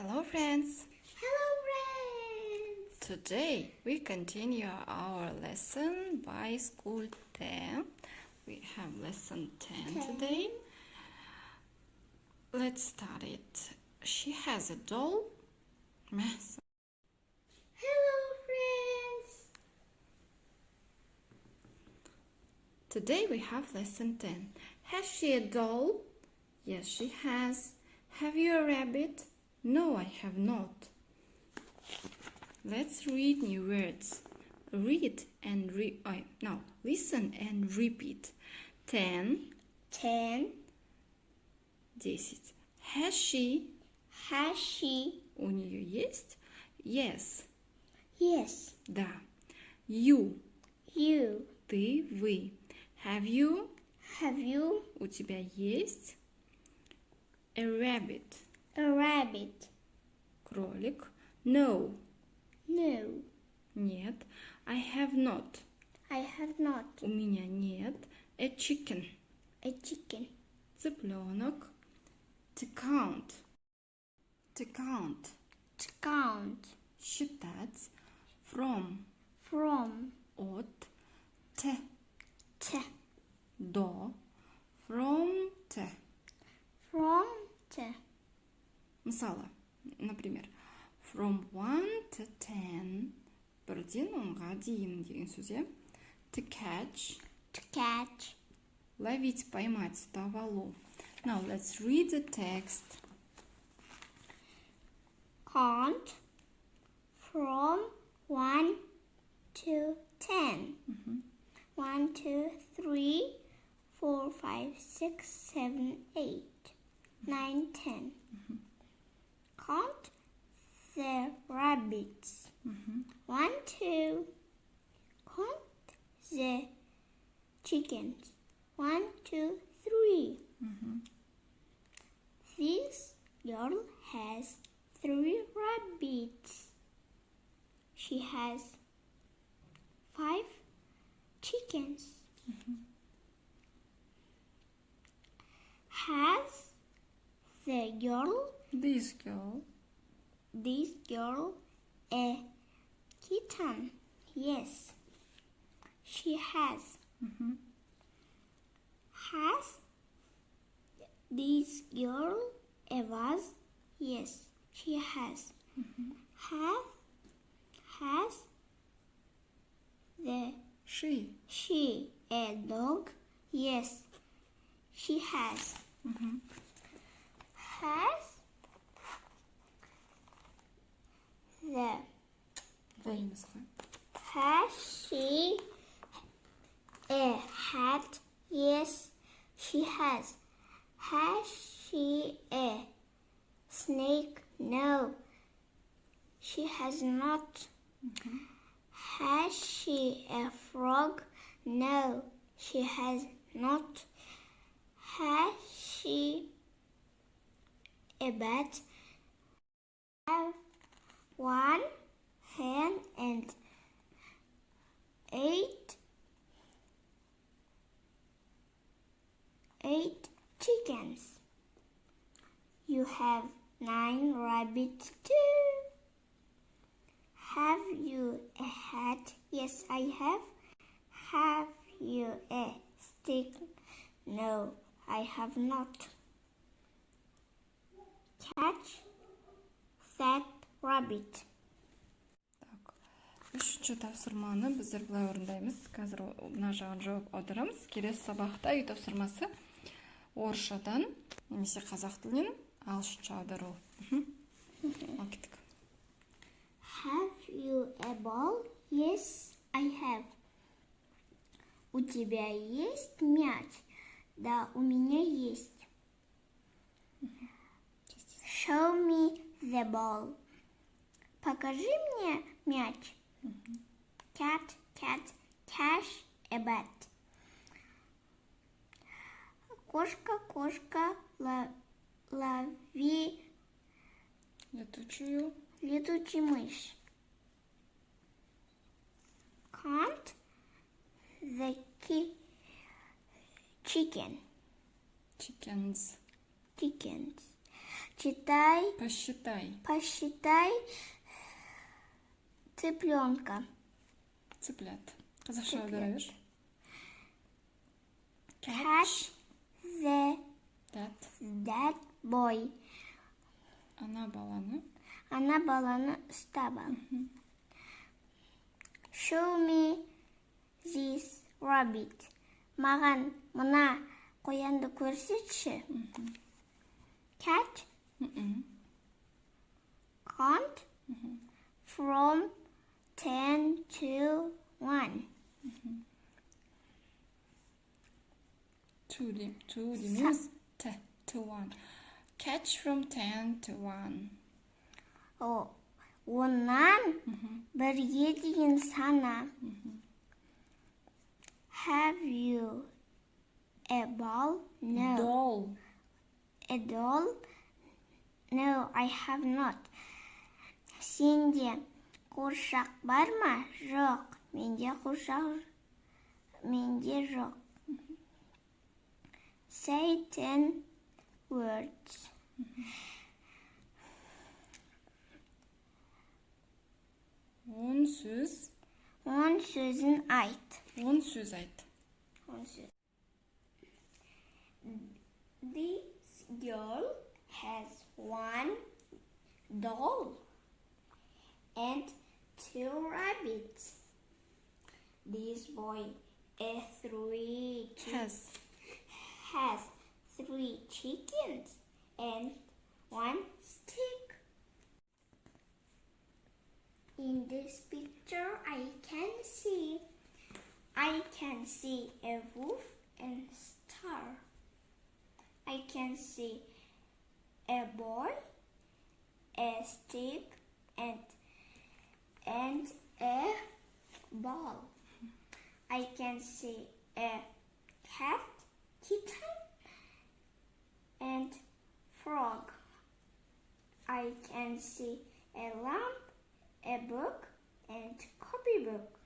Hello friends! Hello friends! Today we continue our lesson by school 10. We have lesson 10 today. Let's start it. She has a doll. Hello friends! Today we have lesson 10. Has she a doll? Yes, she has. Have you a rabbit? No, I have not. Let's read new words. Read and listen and repeat. 10. 10. 10. Has she? Has she? У нее есть? Yes. Yes. Да. You. You. Ты, вы. Have you? Have you? У тебя есть? A rabbit. A rabbit. Кролик. No. No. Нет. I have not. I have not. У меня нет. A chicken. A chicken. Цыпленок. To count. To count. To count. Считать. From. From. От. Т. T. До. From Т. From T. Мысалы, например, from 1 to 10. Бірден 10-ға дейін деген сөз, иә? To catch. To catch. Ловить, поймать, ұстап алу. Now let's read the text. Count from 1 to 10. 1, 2, 3, 4, 5, 6, 7, 8, 9, 10. Count the rabbits. 1, 2. Count the chickens. 1, 2, 3. This girl has 3 rabbits. She has 5 chickens. Has the girl, This girl. A kitten? Yes, she has. Has this girl a vase? Yes, she has. Has she a dog? Yes, she has. Has she a hat? Yes, she has. Has she a snake? No, she has not. Has she a frog? No, she has not. Has she a bat? Have 1 hen and 8 chickens. You have 9 rabbits too. Have you a hat? Yes, I have. Have you a stick? No, I have not. Catch that rabbit. Үшінші тапсырманы біздер былай орындаймыз. Қазір мына жағын жауап аударамыз. Келесі сабақта үй тапсырмасы орысшадан немесе қазақ тілінен ағылшынша аудару. Ал кеттік. Have you a ball? Yes, I have. У тебя есть мяч? Да, у меня есть. Show me the ball. Покажи мне мяч. Cat, cash, a bat. Кошка, лови летучую мышь. Count the chickens. Читай. Посчитай. Посчитай цыпленка. Цыплят. Қазақша аудара бер. Catch that boy. Ана баланы ұстап ал. Show me this rabbit. Маған мына қоянды көрсетші. Cat count from 10 to 1. Two means to 1. Catch from 10 to 1. Оннан бірге дейін сана. Have you a ball? No. Doll. A doll? No, I have not. Сенде қуыршақ бар ма? Жоқ. Менде жоқ. Say 10 words. 10 сөз. 10 сөзін айт. 10 сөз айт. This girl has one doll and 2 rabbits. This boy has 3 chickens and 1 stick. In this picture, I can see a wolf and star. I can see a boy, a stick, and a ball. I can see a cat, kitten, and frog. I can see a lamp, a book, and copybook.